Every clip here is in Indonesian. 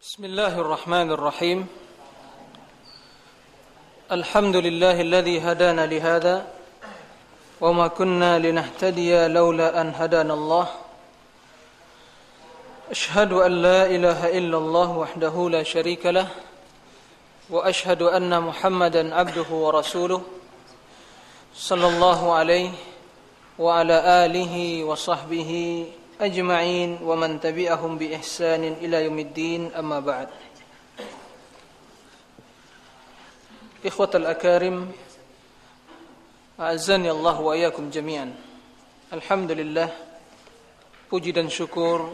Bismillahirrahmanirrahim. Alhamdulillahilladzi hadana lihada wa ma kunna linahtadiya laula an hadana Allah. Ashhadu an la ilaha illallah wahdahu la syarika lah wa ashhadu anna Muhammadan abduhu wa rasuluh sallallahu alaihi wa ala alihi wa sahbihi ajma'in wa man tabi'ahum bi ihsanin ila yaumiddin, amma ba'd. Ikhwatal akarim, a'azzani Allah wa iyyakum jami'an. Alhamdulillah, puji dan syukur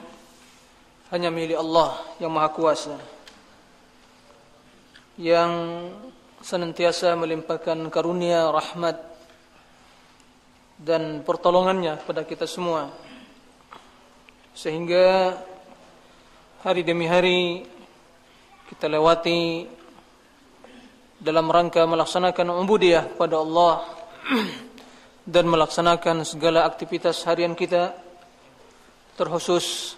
hanya milik Allah yang Maha Kuasa, yang senantiasa melimpahkan karunia, rahmat dan pertolongannya kepada kita semua, sehingga hari demi hari kita lewati dalam rangka melaksanakan ubudiyah kepada Allah dan melaksanakan segala aktivitas harian kita, terkhusus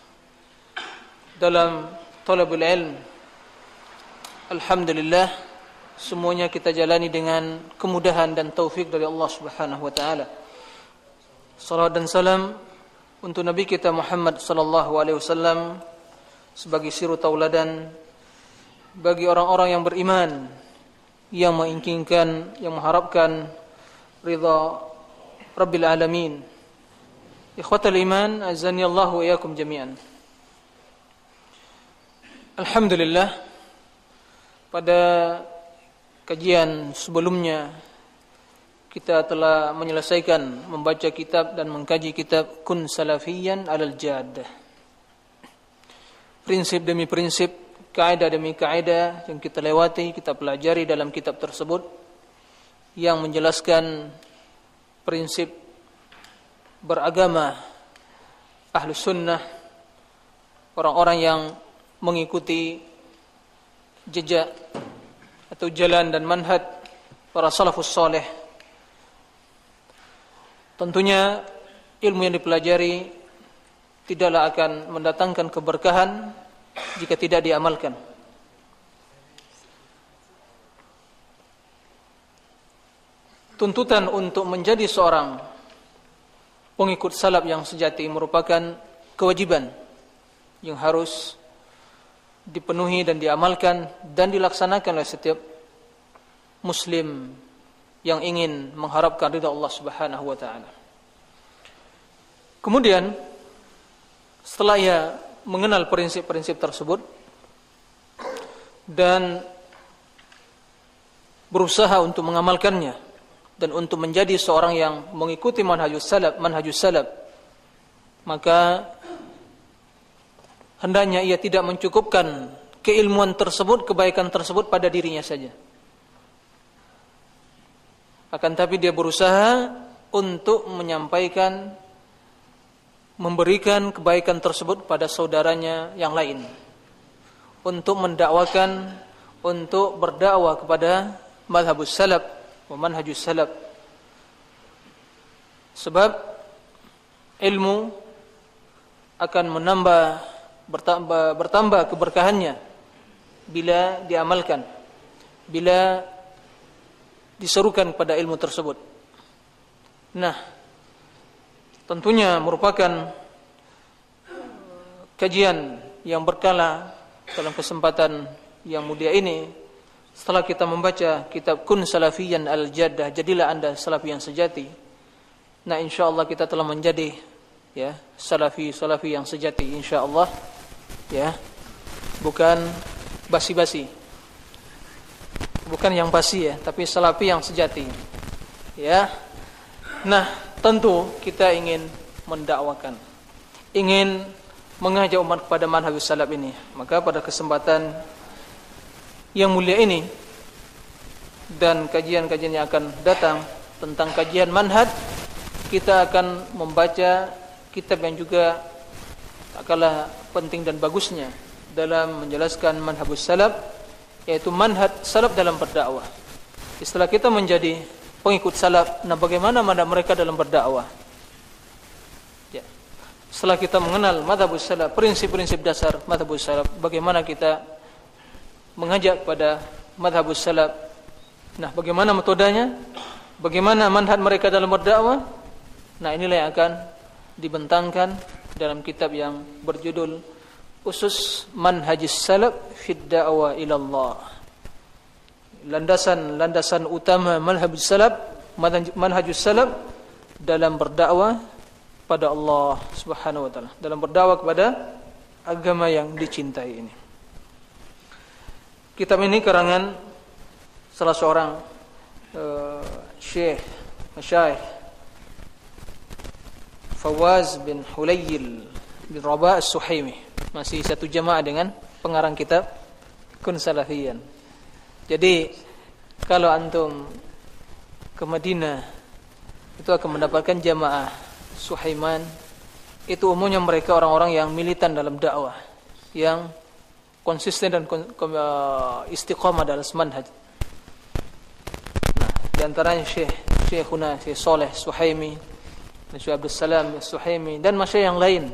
dalam thalabul ilm. Alhamdulillah, semuanya kita jalani dengan kemudahan dan taufik dari Allah Subhanahu wa taala. Salawat dan salam untuk Nabi kita Muhammad sallallahu alaihi wasallam sebagai suri tauladan bagi orang-orang yang beriman, yang menginginkan, yang mengharapkan ridha Rabbil alamin. Ikhwatal iman, azani Allah wa iyyakum jami'an. Alhamdulillah, pada kajian sebelumnya kita telah menyelesaikan membaca kitab dan mengkaji kitab Kun Salafiyan Alal Jaddah. Prinsip demi prinsip, kaidah demi kaidah yang kita lewati, kita pelajari dalam kitab tersebut, yang menjelaskan prinsip beragama Ahlus Sunnah, orang-orang yang mengikuti jejak atau jalan dan manhaj para salafus saleh. Tentunya ilmu yang dipelajari tidaklah akan mendatangkan keberkahan jika tidak diamalkan. Tuntutan untuk menjadi seorang pengikut salaf yang sejati merupakan kewajiban yang harus dipenuhi dan diamalkan dan dilaksanakan oleh setiap muslim yang ingin mengharapkan ridha Allah Subhanahu wa taala. Kemudian setelah ia mengenal prinsip-prinsip tersebut dan berusaha untuk mengamalkannya dan untuk menjadi seorang yang mengikuti manhajus salaf, maka hendaknya ia tidak mencukupkan keilmuan tersebut, kebaikan tersebut pada dirinya saja. Akan tapi dia berusaha untuk menyampaikan, memberikan kebaikan tersebut pada saudaranya yang lain, untuk mendakwakan, untuk berdakwah kepada madhabus salaf wa manhajus salaf. Sebab ilmu akan bertambah keberkahannya bila diamalkan, bila diserukan pada ilmu tersebut. Nah, tentunya merupakan kajian yang berkala dalam kesempatan yang mulia ini. Setelah kita membaca kitab Kun Salafiyan Al-Jaddah, jadilah anda salafi yang sejati. Nah, insyaallah kita telah menjadi salafi yang sejati, insyaallah. Bukan basi-basi, bukan yang basi tapi salafi yang sejati. Nah, tentu kita ingin mendakwakan, ingin mengajak umat kepada manhajus salaf ini. Maka pada kesempatan yang mulia ini dan kajian-kajian yang akan datang tentang kajian manhaj, kita akan membaca kitab yang juga tak kalah penting dan bagusnya dalam menjelaskan manhajus salaf, yaitu manhaj salaf dalam berdakwah. Setelah kita menjadi pengikut salaf, nah bagaimana manhaj mereka dalam berdakwah? Setelah kita mengenal madhabus salaf, prinsip-prinsip dasar madhabus salaf, bagaimana kita mengajak pada madhabus salaf. Nah, bagaimana metodenya? Bagaimana manhaj mereka dalam berdakwah? Nah, inilah yang akan dibentangkan dalam kitab yang berjudul Usus Manhajis Salaf fid Da'wah ila Allah. Landasan utama manhajus salaf dalam berdakwah pada Allah Subhanahu wa taala, dalam berdakwah kepada agama yang dicintai ini. Kitab ini karangan salah seorang Syekh Masyayikh Fawaz bin Hulayl bin Rabah As-Suhaimi, masih satu jamaah dengan pengarang kitab Kun Salafiyan. Jadi kalau antum ke Madinah itu akan mendapatkan jamaah Suhaiman. Itu umumnya mereka orang-orang yang militan dalam dakwah, yang konsisten dan istiqamah dalam manhaj. Nah, di antaranya Syekhuna Syekh Saleh Suhaimi, Syekh Abdul Salam Suhaimi, dan masyayikh yang lain,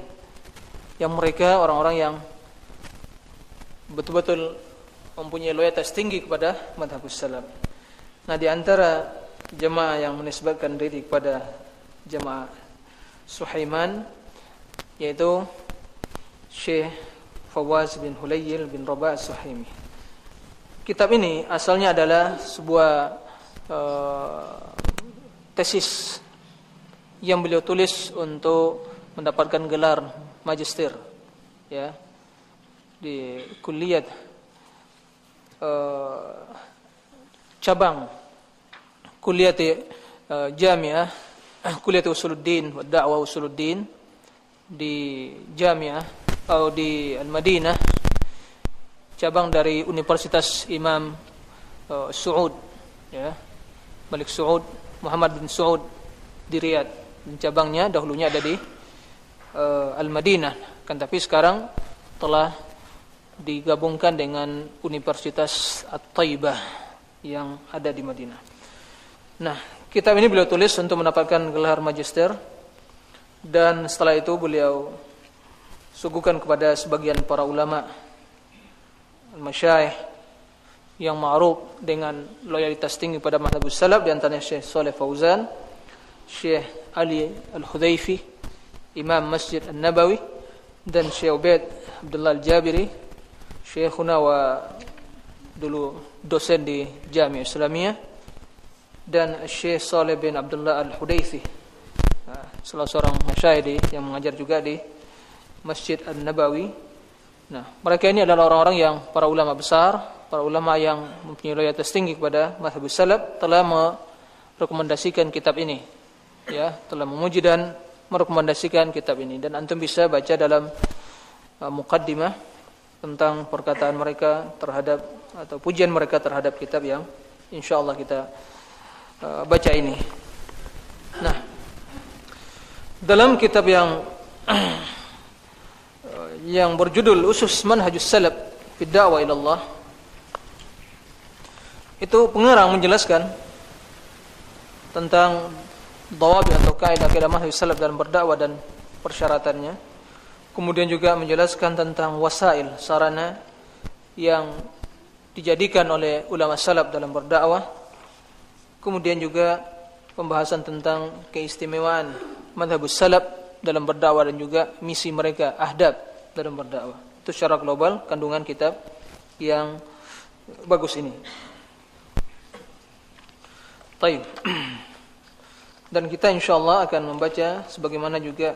yang mereka orang-orang yang betul-betul mempunyai loyalitas tinggi kepada madhabus salaf. Nah, di antara jemaah yang menisbatkan diri kepada jemaah Suhaiman yaitu Syekh Fawaz bin Hulayl bin Rabah As-Suhaimi. Kitab ini asalnya adalah sebuah tesis yang beliau tulis untuk mendapatkan gelar magister, ya, di kuliah cabang kuliah Jami'ah, kuliah Usuluddin wa Da'wah Usuluddin di Jami'ah atau di Al-Madinah, cabang dari Universitas Imam Saud, ya, Malik Saud, Muhammad bin Saud di Riyadh. Dan cabangnya dahulunya ada di Al-Madinah, kan, tapi sekarang telah digabungkan dengan Universitas At-Taibah yang ada di Madinah. Nah, kitab ini beliau tulis untuk mendapatkan gelar magister, dan setelah itu beliau suguhkan kepada sebagian para ulama masyayikh yang ma'ruf dengan loyalitas tinggi pada madhabus salaf, di antaranya Syekh Shalih Fauzan, Syekh Ali Al-Hudayfi, Imam Masjid An-Nabawi, dan Syekh Ubaid Abdullah Al-Jabiri, Syekhuna wa dulu dosen di Jami'ah Islamiyah, dan Syekh Saleh bin Abdullah Al-Hudayfi, salah seorang masyayikh yang mengajar juga di Masjid An-Nabawi. Nah, mereka ini adalah orang-orang yang para ulama besar, para ulama yang mempunyai loyalitas tinggi kepada mazhabus salaf, telah merekomendasikan kitab ini, ya, telah memuji dan merekomendasikan kitab ini, dan antum bisa baca dalam muqaddimah tentang perkataan mereka terhadap atau pujian mereka terhadap kitab yang insyaallah kita baca ini. Nah, dalam kitab yang berjudul Usus Manhajus Salaf fi Da'wah ila Allah, itu pengarang menjelaskan tentang dhawabi atau kaidah-kaidah manhajus salaf dalam berdakwah dan persyaratannya. Kemudian juga menjelaskan tentang wasail, sarana yang dijadikan oleh ulama salaf dalam berdakwah. Kemudian juga pembahasan tentang keistimewaan madhabus salaf dalam berdakwah dan juga misi mereka, ahdab dalam berdakwah. Itu secara global kandungan kitab yang bagus ini. Baik. Dan kita insyaallah akan membaca sebagaimana juga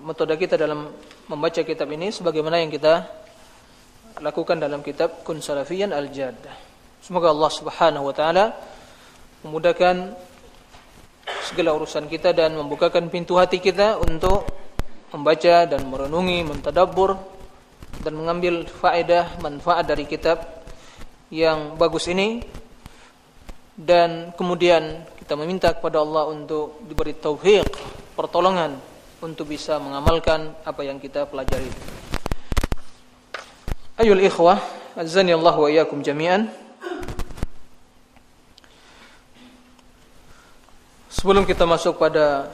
metode kita dalam membaca kitab ini sebagaimana yang kita lakukan dalam kitab Kun Salafiyan Al-Jad. Semoga Allah Subhanahu wa taala memudahkan segala urusan kita dan membukakan pintu hati kita untuk membaca dan merenungi, mentadabbur dan mengambil faedah, manfaat dari kitab yang bagus ini, dan kemudian kita meminta kepada Allah untuk diberi taufik, pertolongan untuk bisa mengamalkan apa yang kita pelajari. Ayul ikhwah, azani Allah wa iyyakum jami'an. Sebelum kita masuk pada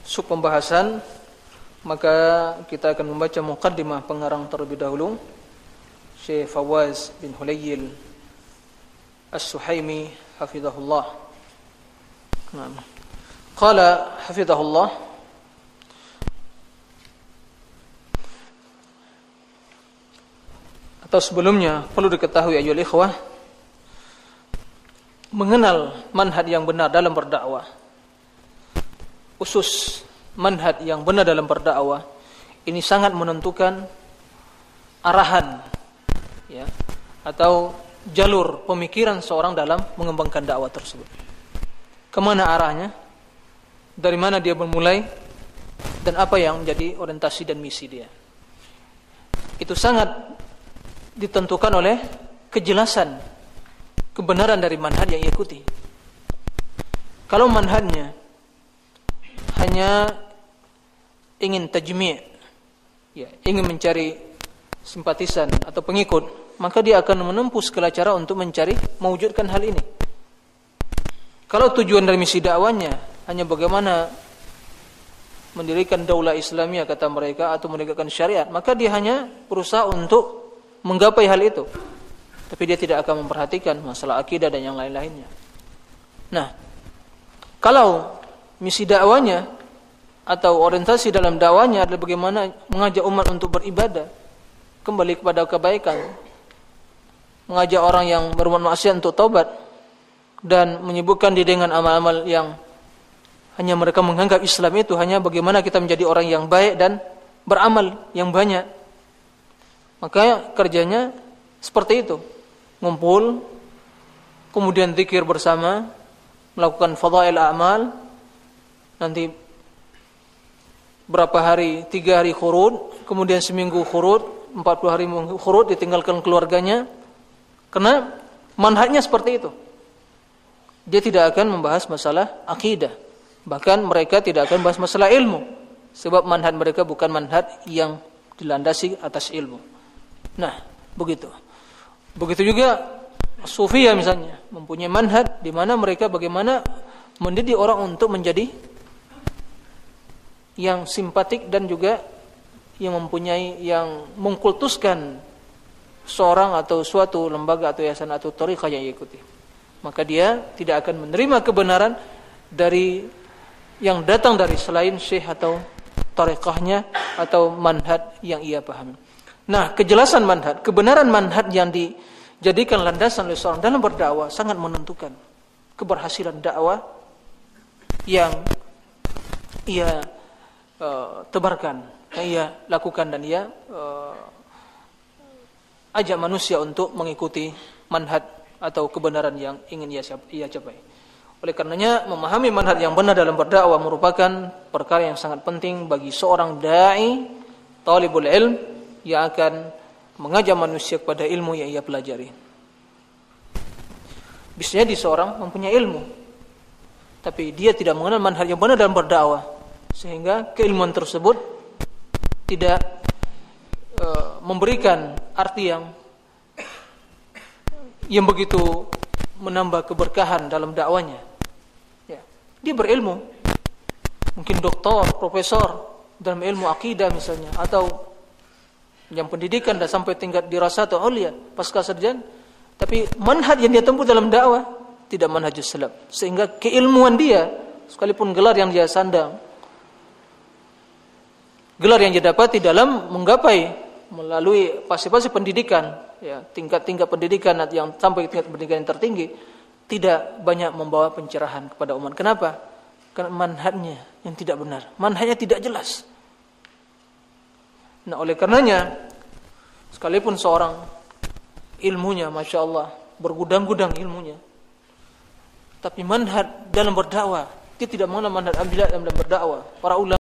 sub pembahasan, maka kita akan membaca muqaddimah pengarang terlebih dahulu. Syekh Fawaz bin Hulayl As-Suhaimi hafizahullah. Naam. Qala hafizahullah, atau sebelumnya perlu diketahui ayyuhal ikhwah, mengenal manhaj yang benar dalam berdakwah, usus manhaj yang benar dalam berdakwah ini sangat menentukan arahan, ya, atau jalur pemikiran seorang dalam mengembangkan dakwah tersebut. Kemana arahnya, dari mana dia bermulai, dan apa yang menjadi orientasi dan misi dia. Itu sangat ditentukan oleh kejelasan kebenaran dari manhaj yang ia ikuti. Kalau manhajnya hanya ingin tajmi', ya, ingin mencari simpatisan atau pengikut, maka dia akan menempuh segala cara untuk mencari mewujudkan hal ini. Kalau tujuan dari misi dakwanya hanya bagaimana mendirikan daulah Islamiyah kata mereka, atau menegakkan syariat, maka dia hanya berusaha untuk menggapai hal itu, tapi dia tidak akan memperhatikan masalah akidah dan yang lain-lainnya. Nah, kalau misi dakwanya atau orientasi dalam dakwanya adalah bagaimana mengajak umat untuk beribadah, kembali kepada kebaikan, mengajak orang yang berbuat maksiat untuk taubat, dan menyibukkan diri dengan amal-amal yang hanya mereka menganggap Islam itu hanya bagaimana kita menjadi orang yang baik dan beramal yang banyak, maka kerjanya seperti itu, ngumpul, kemudian zikir bersama, melakukan fadail a'mal, nanti berapa hari, 3 hari khurud, kemudian seminggu khurud, 40 hari khurud, ditinggalkan keluarganya, karena manhajnya seperti itu. Dia tidak akan membahas masalah akidah, bahkan mereka tidak akan membahas masalah ilmu, sebab manhaj mereka bukan manhaj yang dilandasi atas ilmu. Nah, begitu. Begitu juga Sufiyah misalnya, mempunyai manhaj di mana mereka bagaimana mendidik orang untuk menjadi yang simpatik dan juga yang mempunyai, yang mengkultuskan seorang atau suatu lembaga atau yayasan atau thariqah yang diikuti. Maka dia tidak akan menerima kebenaran dari yang datang dari selain syekh atau thariqahnya atau manhaj yang ia pahami. Nah, kejelasan manhaj, kebenaran manhaj yang dijadikan landasan oleh seorang dalam berdakwah sangat menentukan keberhasilan dakwah yang ia tebarkan, yang ia lakukan, dan ia ajak manusia untuk mengikuti manhaj atau kebenaran yang ingin ia capai. Oleh karenanya, memahami manhaj yang benar dalam berdakwah merupakan perkara yang sangat penting bagi seorang dai, talibul ilm, yang akan mengajak manusia kepada ilmu yang ia pelajari. Bisa jadi seorang mempunyai ilmu, tapi dia tidak mengenal manhaj yang benar dalam berdakwah, sehingga keilmuan tersebut tidak memberikan arti yang begitu menambah keberkahan dalam dakwanya. Ya, dia berilmu, mungkin doktor, profesor dalam ilmu akidah misalnya, atau yang pendidikan dah sampai tingkat dirasat atau ulia, pasca sarjana, tapi manhaj yang dia tempuh dalam dakwah tidak manhajus salaf, sehingga keilmuan dia, sekalipun gelar yang dia sandang, gelar yang dia dapati dalam menggapai melalui fase-fase pendidikan, ya, tingkat-tingkat pendidikan yang sampai tingkat pendidikan yang tertinggi, tidak banyak membawa pencerahan kepada umat. Kenapa? Karena manhajnya yang tidak benar, manhajnya tidak jelas. Nah, oleh karenanya, sekalipun seorang ilmunya, Masya Allah, bergudang-gudang ilmunya, tapi manhaj dalam berdakwah, dia tidak mengenal manhaj ambilah dalam berdakwah. Para ulama